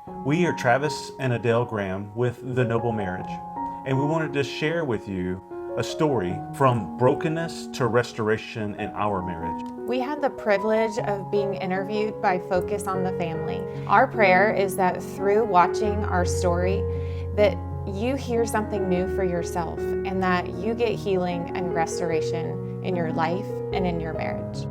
We are Travis and Adele Graham with The Noble Marriage, and we wanted to share with you a story from brokenness to restoration in our marriage. We had the privilege of being interviewed by Focus on the Family. Our prayer is that through watching our story, that you hear something new for yourself and that you get healing and restoration in your life and in your marriage.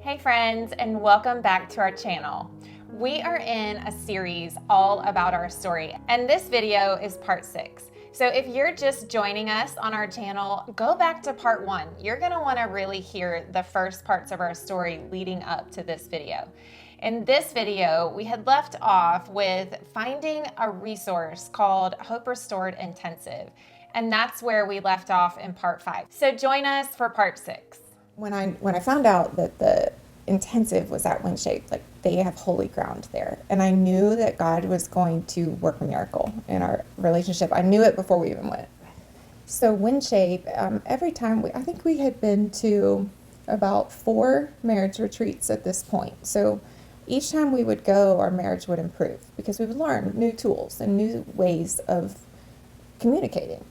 Hey friends, and welcome back to our channel. We are in a series all about our story, and this video is part 6. So if you're just joining us on our channel, go back to part 1. You're gonna wanna really hear the first parts of our story leading up to this video. In this video, we had left off with finding a resource called Hope Restored Intensive, and that's where we left off in part 5. So join us for part 6. When I found out that the intensive was at WinShape, like they have holy ground there, and I knew that God was going to work a miracle in our relationship. I knew it before we even went. So WinShape, every time I think we had been to about 4 marriage retreats at this point. So each time we would go, our marriage would improve because we would learn new tools and new ways of communicating.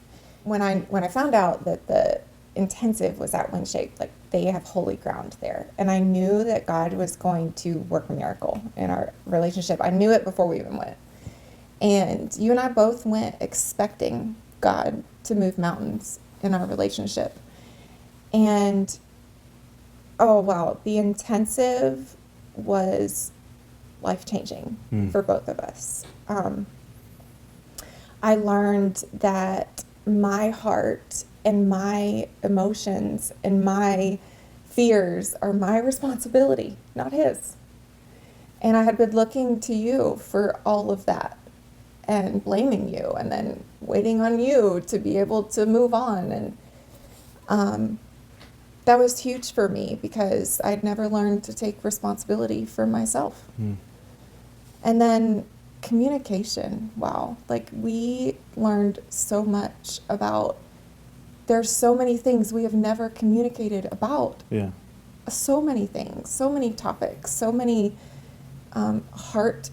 When I found out that the intensive was at WinShape, like they have holy ground there, and I knew that God was going to work a miracle in our relationship. I knew it before we even went. And you and I both went expecting God to move mountains in our relationship. And oh wow, the intensive was life-changing for both of us. I learned that my heart and my emotions and my fears are my responsibility, not his. And I had been looking to you for all of that and blaming you and then waiting on you to be able to move on. And that was huge for me because I'd never learned to take responsibility for myself. And then communication, wow. Like we learned so much about, there's so many things we have never communicated about. Yeah. So many things, so many topics, so many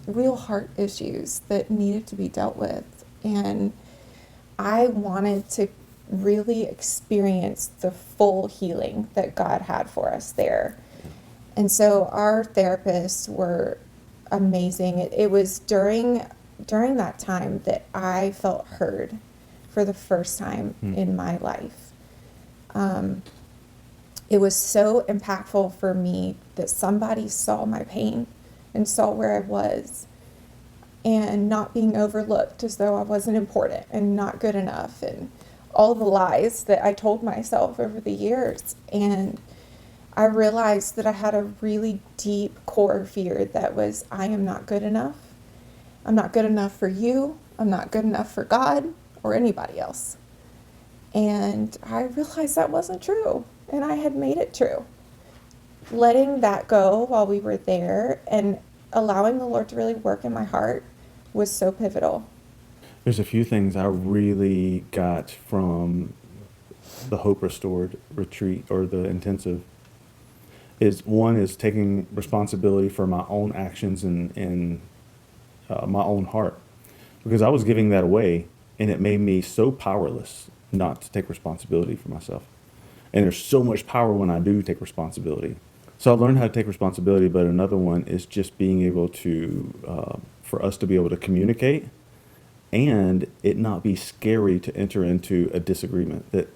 real heart issues that needed to be dealt with. And I wanted to really experience the full healing that God had for us there. And so our therapists were amazing. It was during that time that I felt heard for the first time in my life. It was so impactful for me that somebody saw my pain and saw where I was and not being overlooked as though I wasn't important and not good enough and all the lies that I told myself over the years. And I realized that I had a really deep core fear that was, I am not good enough. I'm not good enough for you. I'm not good enough for God or anybody else. And I realized that wasn't true, and I had made it true. Letting that go while we were there and allowing the Lord to really work in my heart was so pivotal. There's a few things I really got from the Hope Restored retreat or the intensive. One is taking responsibility for my own actions and my own heart, because I was giving that away, and it made me so powerless not to take responsibility for myself. And there's so much power when I do take responsibility. So I learned how to take responsibility, but another one is just being able to, for us to be able to communicate and it not be scary to enter into a disagreement. That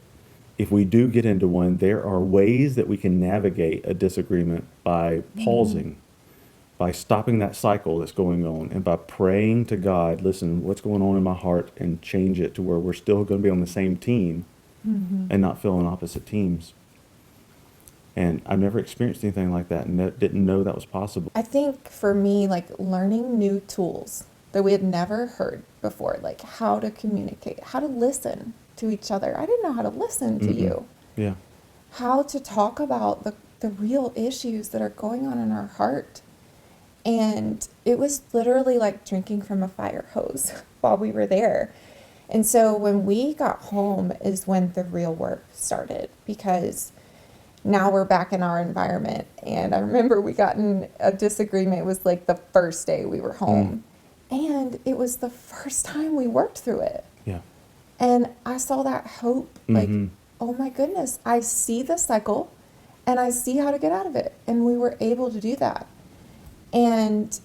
if we do get into one, there are ways that we can navigate a disagreement by pausing, by stopping that cycle that's going on, and by praying to God, listen, what's going on in my heart, and change it to where we're still going to be on the same team and not feel on opposite teams. And I've never experienced anything like that and didn't know that was possible. I think for me, like learning new tools that we had never heard before, like how to communicate, how to listen to each other. I didn't know how to listen to you. Yeah. How to talk about the real issues that are going on in our heart. And it was literally like drinking from a fire hose while we were there. And so when we got home is when the real work started, because now we're back in our environment. And I remember we got in a disagreement. It was like the first day we were home. And it was the first time we worked through it. Yeah. And I saw that hope, like, oh my goodness, I see the cycle and I see how to get out of it. And we were able to do that. And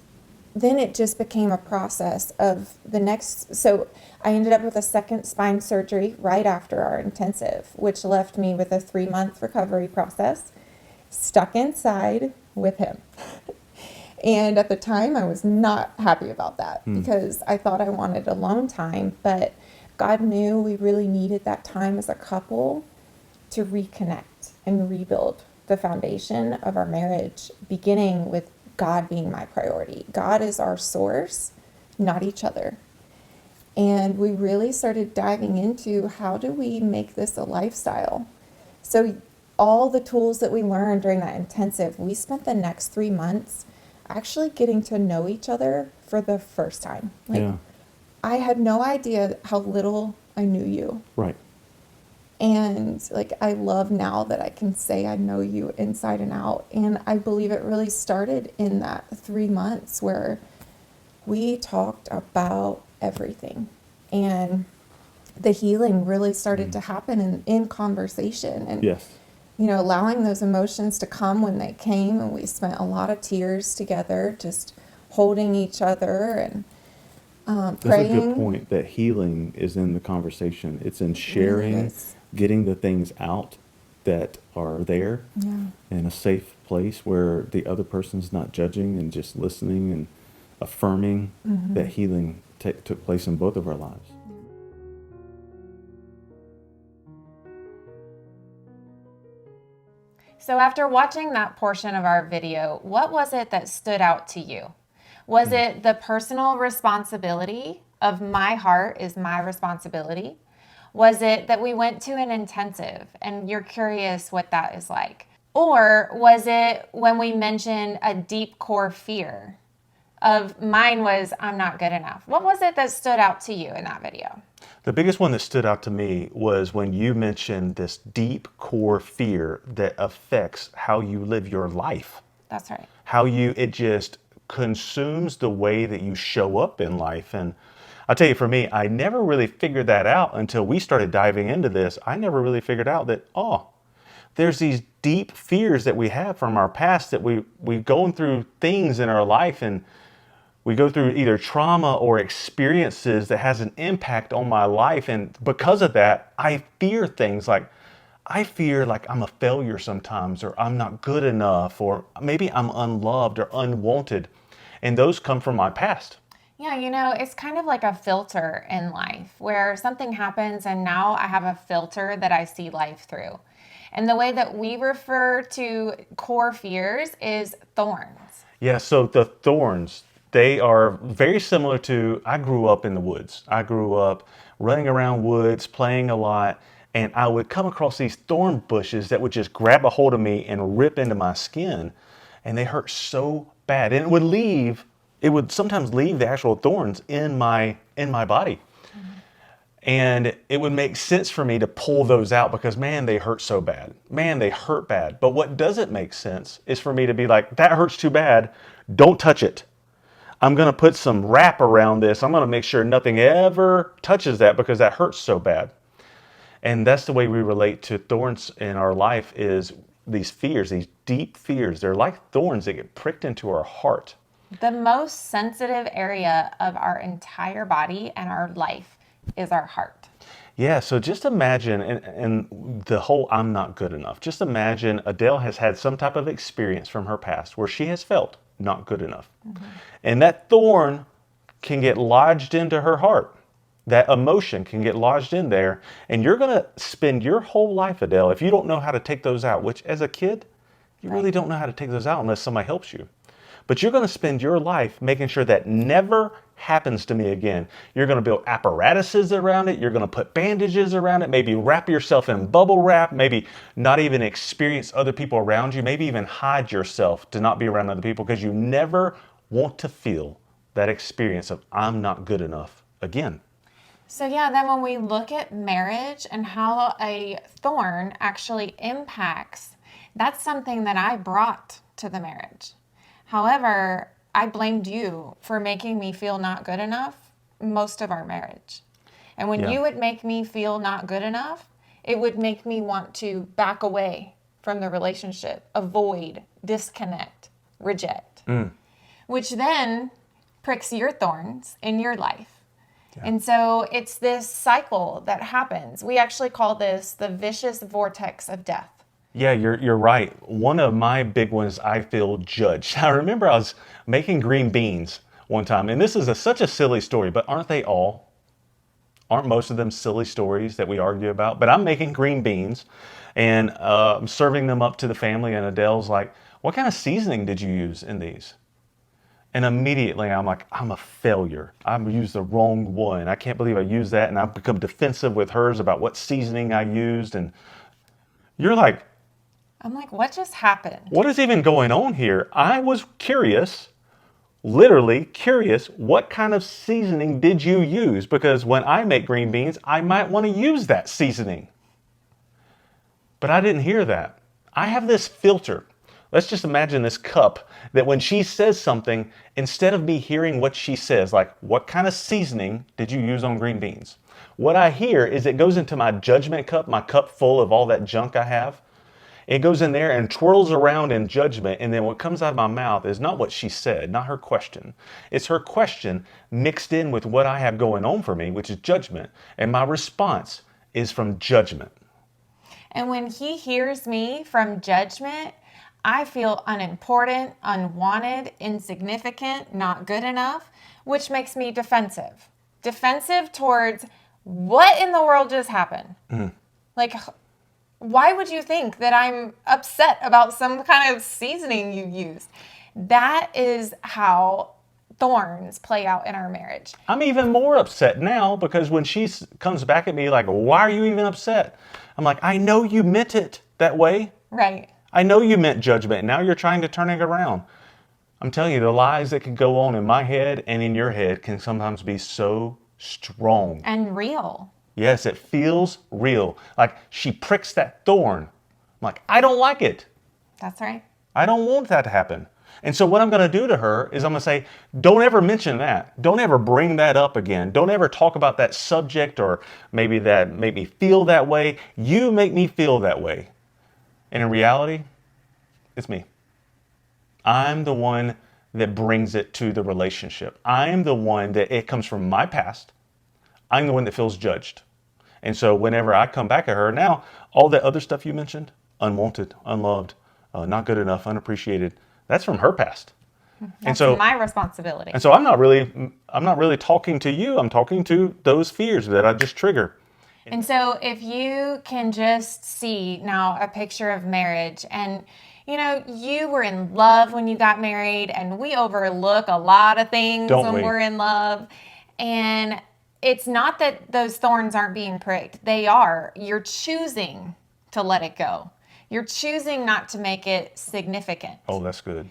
then it just became a process of the next. So I ended up with a second spine surgery right after our intensive, which left me with a 3-month recovery process, stuck inside with him. And at the time, I was not happy about that because I thought I wanted alone time, but God knew we really needed that time as a couple to reconnect and rebuild the foundation of our marriage, beginning with God being my priority. God is our source, not each other. And we really started diving into how do we make this a lifestyle? So all the tools that we learned during that intensive, we spent the next 3 months actually getting to know each other for the first time. Like, Yeah. I had no idea how little I knew you. Right. And like, I love now that I can say I know you inside and out. And I believe it really started in that 3 months where we talked about everything. And the healing really started to happen in conversation. And Yes. you know, allowing those emotions to come when they came. And we spent a lot of tears together, just holding each other and That's praying. a good point, that healing is in the conversation. It's in sharing, is. getting the things out that are there Yeah. in a safe place where the other person's not judging and just listening and affirming that healing took place in both of our lives. So after watching that portion of our video, what was it that stood out to you? Was it the personal responsibility of my heart is my responsibility? Was it that we went to an intensive and you're curious what that is like? Or was it when we mentioned a deep core fear of mine was I'm not good enough? What was it that stood out to you in that video? The biggest one that stood out to me was when you mentioned this deep core fear that affects how you live your life. That's right. How it just consumes the way that you show up in life. And I'll tell you, for me, I never really figured that out until we started diving into this. I never really figured out that, there's these deep fears that we have from our past, that we've gone through things in our life, and we go through either trauma or experiences that has an impact on my life. And because of that, I fear things like, I fear like I'm a failure sometimes, or I'm not good enough, or maybe I'm unloved or unwanted. And those come from my past. Yeah, you know, it's kind of like a filter in life where something happens and now I have a filter that I see life through. And the way that we refer to core fears is thorns. Yeah, so the thorns, they are very similar to, I grew up in the woods. I grew up running around woods, playing a lot, and I would come across these thorn bushes that would just grab a hold of me and rip into my skin, and they hurt so bad. And it would sometimes leave the actual thorns in my body. And it would make sense for me to pull those out because, man, they hurt so bad. Man, they hurt bad. But what doesn't make sense is for me to be like, that hurts too bad. Don't touch it. I'm going to put some wrap around this. I'm going to make sure nothing ever touches that because that hurts so bad. And that's the way we relate to thorns in our life, is these fears, these deep fears. They're like thorns that get pricked into our heart. The most sensitive area of our entire body and our life is our heart. Yeah, so just imagine, and the whole I'm not good enough. Just imagine Adele has had some type of experience from her past where she has felt not good enough. And that thorn can get lodged into her heart. That emotion can get lodged in there. And you're going to spend your whole life, Adele, if you don't know how to take those out, which as a kid, you really don't know how to take those out unless somebody helps you. But you're going to spend your life making sure that never happens to me again. You're going to build apparatuses around it. You're going to put bandages around it, maybe wrap yourself in bubble wrap, maybe not even experience other people around you, maybe even hide yourself to not be around other people because you never want to feel that experience of I'm not good enough again. So yeah, then when we look at marriage and how a thorn actually impacts That's something that I brought to the marriage. However, I blamed you for making me feel not good enough most of our marriage. And when Yeah. you would make me feel not good enough, it would make me want to back away from the relationship, avoid, disconnect, reject, which then pricks your thorns in your life. And so it's this cycle that happens. We actually call this the vicious vortex of death. Yeah, you're right. One of my big ones, I feel judged. I remember I was making green beans one time, and this is such a silly story, but aren't they all? Aren't most of them silly stories that we argue about? But I'm making green beans, and I'm serving them up to the family, and Adele's like, "What kind of seasoning did you use in these?" And immediately I'm like, I'm a failure. I used the wrong one. I can't believe I used that, and I've become defensive with hers about what seasoning I used, and you're like, I'm like, what just happened? what is even going on here? I was curious, literally curious, what kind of seasoning did you use? Because when I make green beans, I might want to use that seasoning. But I didn't hear that. I have this filter. Let's just imagine this cup that when she says something, instead of me hearing what she says, like, what kind of seasoning did you use on green beans? What I hear is it goes into my judgment cup, my cup full of all that junk I have. It goes in there and twirls around in judgment, and then what comes out of my mouth is not what she said, not her question. It's her question mixed in with what I have going on for me, which is judgment, and my response is from judgment. And when he hears me from judgment, I feel unimportant, unwanted, insignificant, not good enough, which makes me defensive. Defensive towards what in the world just happened? Like, why would you think that I'm upset about some kind of seasoning you used? That is how thorns play out in our marriage. I'm even more upset now because when she comes back at me like, why are you even upset? I'm like, I know you meant it that way. Right. I know you meant judgment. Now you're trying to turn it around. I'm telling you, the lies that can go on in my head and in your head can sometimes be so strong. And real. Yes, it feels real. Like she pricks that thorn. I'm like, I don't like it. That's right. I don't want that to happen. And so what I'm going to do to her is I'm going to say, don't ever mention that. Don't ever bring that up again. Don't ever talk about that subject or maybe that made me feel that way. You make me feel that way. And in reality, it's me. I'm the one that brings it to the relationship. I'm the one that it comes from my past. I'm the one that feels judged. And so whenever I come back at her, now all that other stuff you mentioned, unwanted, unloved, not good enough, unappreciated, that's from her past. That's my responsibility. And so I'm not really talking to you. I'm talking to those fears that I just trigger. And so if you can just see now a picture of marriage, and you know, you were in love when you got married, and we overlook a lot of things Don't when we? we're in love. And it's not that those thorns aren't being pricked. They are. You're choosing to let it go. You're choosing not to make it significant. Oh, that's good.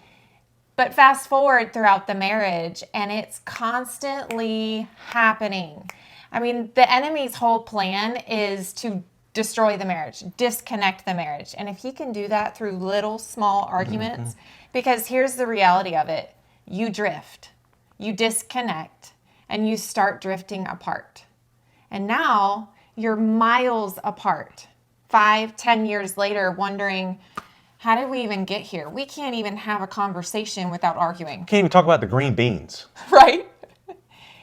But fast forward throughout the marriage, and it's constantly happening. I mean, the enemy's whole plan is to destroy the marriage, disconnect the marriage. And if he can do that through little, small arguments, because here's the reality of it. You drift, you disconnect, and you start drifting apart. And now you're miles apart, 5-10 years later, wondering, how did we even get here? We can't even have a conversation without arguing. Can't even talk about the green beans. Right?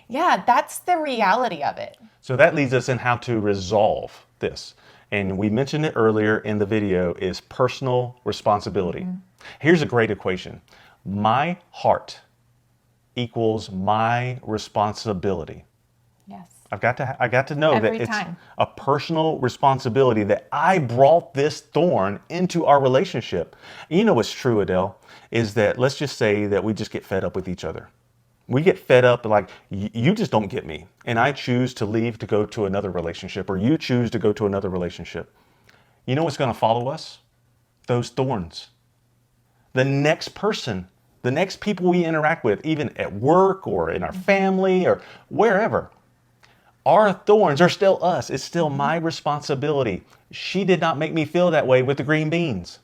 Yeah, that's the reality of it. So that leads us in how to resolve this. And we mentioned it earlier in the video, is personal responsibility. Here's a great equation. My heart equals my responsibility. Yes. I got to know Every that it's time. a personal responsibility that I brought this thorn into our relationship. You know what's true, Adele, is that let's just say that we just get fed up with each other. We get fed up like, you just don't get me. And I choose to leave to go to another relationship, or you choose to go to another relationship. You know what's going to follow us? Those thorns. The next person, the next people we interact with, even at work or in our family or wherever, our thorns are still us. It's still my responsibility. She did not make me feel that way with the green beans.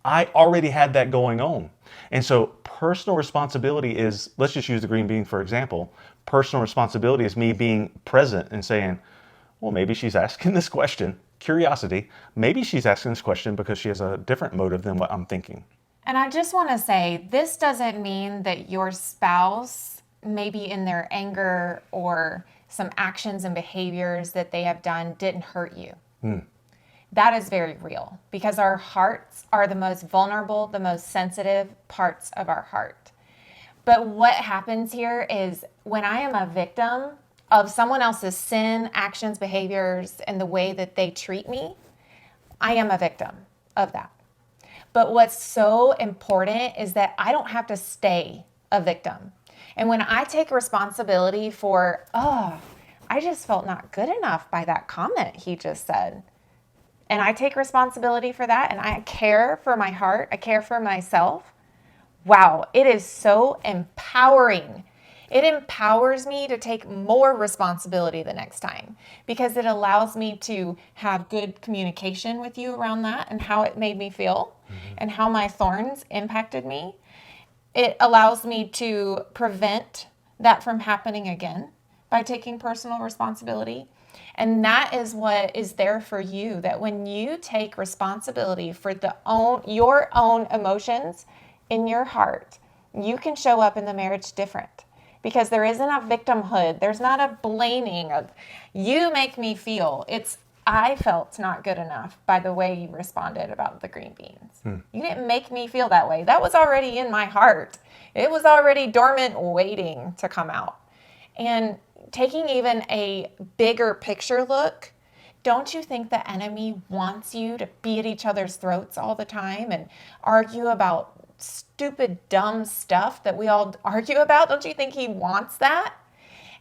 I already had that going on. And so personal responsibility is, let's just use the green bean for example. Personal responsibility is me being present and saying, well, maybe she's asking this question, curiosity. Maybe she's asking this question because she has a different motive than what I'm thinking. And I just want to say, this doesn't mean that your spouse, maybe in their anger or some actions and behaviors that they have done, didn't hurt you. That is very real, because our hearts are the most vulnerable, the most sensitive parts of our heart. But what happens here is when I am a victim of someone else's sin, actions, behaviors, and the way that they treat me, I am a victim of that. But what's so important is that I don't have to stay a victim. And when I take responsibility for, I just felt not good enough by that comment he just said, and I take responsibility for that, and I care for my heart, I care for myself, wow, it is so empowering. It empowers me to take more responsibility the next time, because it allows me to have good communication with you around that and how it made me feel and how my thorns impacted me. It allows me to prevent that from happening again by taking personal responsibility. And that is what is there for you, that when you take responsibility for your own emotions in your heart, you can show up in the marriage different. Because there isn't a victimhood. There's not a blaming of, you make me feel. It's, I felt not good enough by the way you responded about the green beans. You didn't make me feel that way. That was already in my heart. It was already dormant, waiting to come out. And taking even a bigger picture look, don't you think the enemy wants you to be at each other's throats all the time and argue about stupid, dumb stuff that we all argue about? Don't you think he wants that?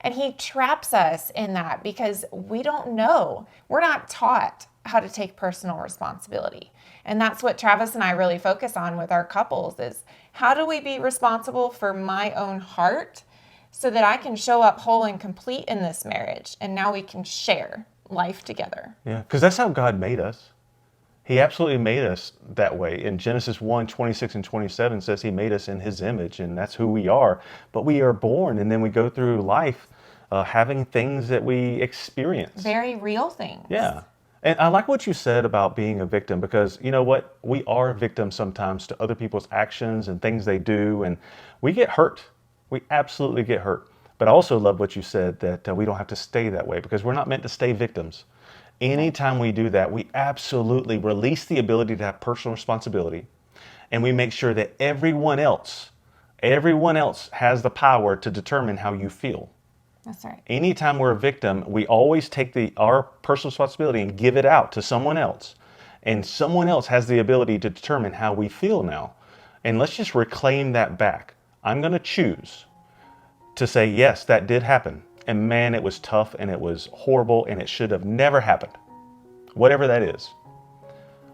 And he traps us in that because we don't know. We're not taught how to take personal responsibility. And that's what Travis and I really focus on with our couples is, how do we be responsible for my own heart so that I can show up whole and complete in this marriage, and now we can share life together. Yeah, because that's how God made us. He absolutely made us that way. In Genesis 1:26 and 27 says he made us in his image, and that's who we are. But we are born, and then we go through life having things that we experience. Very real things. Yeah. And I like what you said about being a victim, because you know what? We are victims sometimes to other people's actions and things they do, and we get hurt. We absolutely get hurt. But I also love what you said, that we don't have to stay that way, because we're not meant to stay victims. Anytime we do that, we absolutely release the ability to have personal responsibility, and we make sure that everyone else has the power to determine how you feel. That's right. Anytime we're a victim, we always take our personal responsibility and give it out to someone else. And someone else has the ability to determine how we feel now. And let's just reclaim that back. I'm going to choose to say, yes, that did happen. And man, it was tough and it was horrible and it should have never happened. Whatever that is.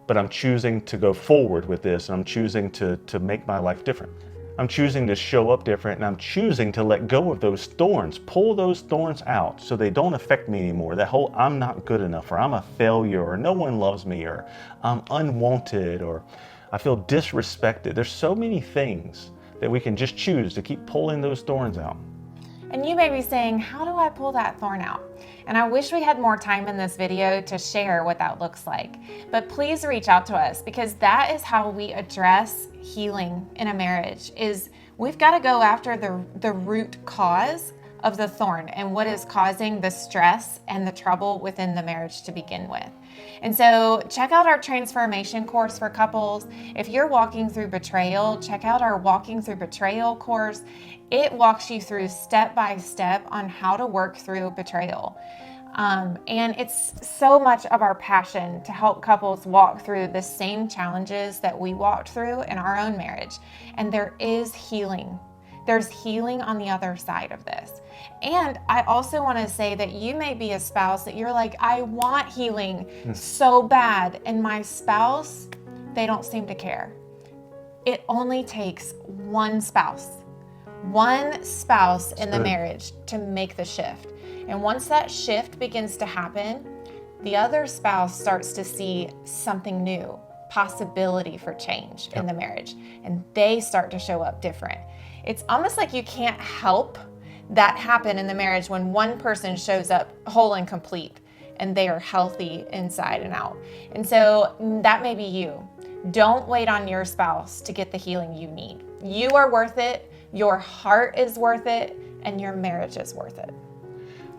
But I'm choosing to go forward with this, and I'm choosing to make my life different. I'm choosing to show up different, and I'm choosing to let go of those thorns, pull those thorns out so they don't affect me anymore. That whole I'm not good enough, or I'm a failure, or no one loves me, or I'm unwanted, or I feel disrespected. There's so many things that we can just choose to keep pulling those thorns out. And you may be saying, how do I pull that thorn out? And I wish we had more time in this video to share what that looks like. But please reach out to us, because that is how we address healing in a marriage. Is we've got to go after the root cause of the thorn and what is causing the stress and the trouble within the marriage to begin with. And so check out our transformation course for couples. If you're walking through betrayal, check out our Walking Through Betrayal course. It walks you through step by step on how to work through betrayal. And it's so much of our passion to help couples walk through the same challenges that we walked through in our own marriage. And there is healing. There's healing on the other side of this. And I also want to say that you may be a spouse that you're like, I want healing so bad. And my spouse, they don't seem to care. It only takes one spouse in the marriage to make the shift. And once that shift begins to happen, the other spouse starts to see something new, possibility for change in the marriage, and they start to show up different. It's almost like you can't help that happen in the marriage when one person shows up whole and complete and they are healthy inside and out. And so that may be you. Don't wait on your spouse to get the healing you need. You are worth it, your heart is worth it, and your marriage is worth it.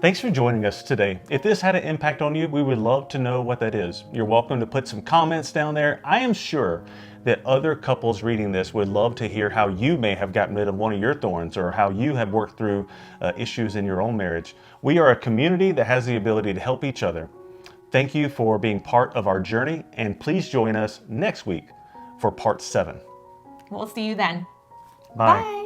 Thanks for joining us today. If this had an impact on you, we would love to know what that is. You're welcome to put some comments down there. I am sure that other couples reading this would love to hear how you may have gotten rid of one of your thorns or how you have worked through issues in your own marriage. We are a community that has the ability to help each other. Thank you for being part of our journey, and please join us next week for part 7. We'll see you then. Bye. Bye.